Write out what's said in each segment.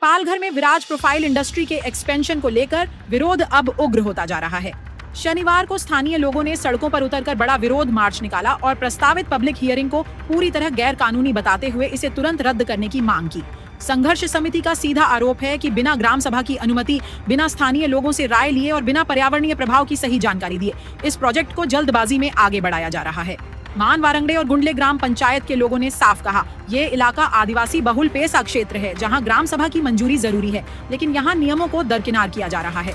पालघर में Viraj profile industry के expansion को लेकर विरोध अब उग्र होता जा रहा है। शनिवार को स्थानीय लोगों ने सड़कों पर उतरकर बड़ा विरोध मार्च निकाला और प्रस्तावित पब्लिक हियरिंग को पूरी तरह गैर कानूनी बताते हुए इसे तुरंत रद्द करने की मांग की। संघर्ष समिति का सीधा आरोप है कि बिना ग्राम सभा की अनुमति, बिना स्थानीय लोगों से राय लिए और बिना पर्यावरणीय प्रभाव की सही जानकारी दिए इस प्रोजेक्ट को जल्दबाजी में आगे बढ़ाया जा रहा है। मान वारंगड़े और गुंडले ग्राम पंचायत के लोगों ने साफ कहा, ये इलाका आदिवासी बहुल पेसा क्षेत्र है जहां ग्राम सभा की मंजूरी जरूरी है, लेकिन यहां नियमों को दरकिनार किया जा रहा है।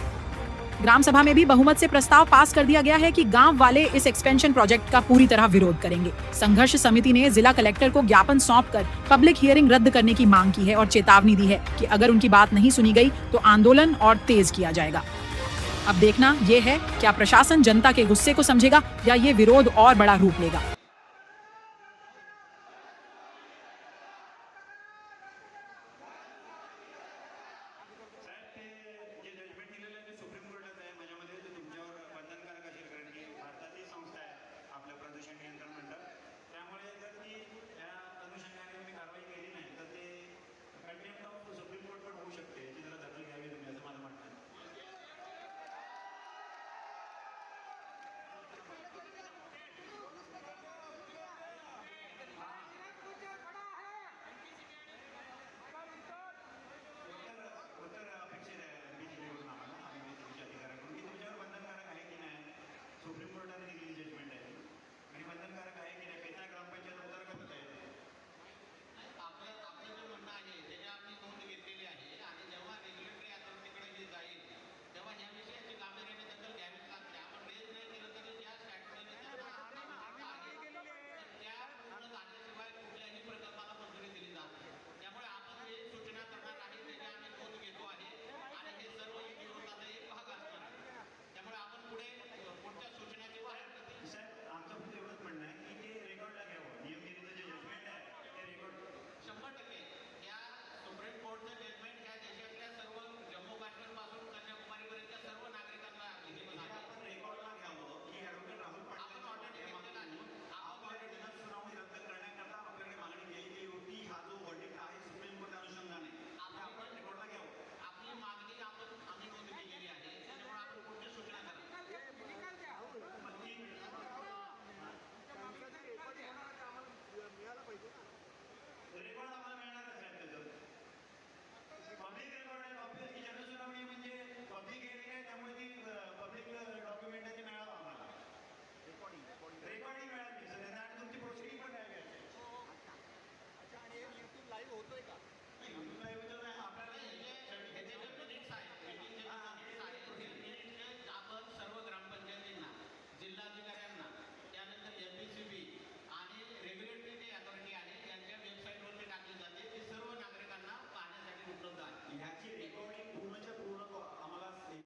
ग्राम सभा में भी बहुमत से प्रस्ताव पास कर दिया गया है कि गांव वाले इस एक्सपेंशन प्रोजेक्ट का पूरी तरह विरोध करेंगे। संघर्ष समिति ने जिला कलेक्टर को ज्ञापन सौंपकर पब्लिक हियरिंग रद्द करने की मांग की है और चेतावनी दी है कि अगर उनकी बात नहीं सुनी गई तो आंदोलन और तेज किया जाएगा। अब देखना यह है क्या प्रशासन जनता के गुस्से को समझेगा या ये विरोध और बड़ा रूप लेगा।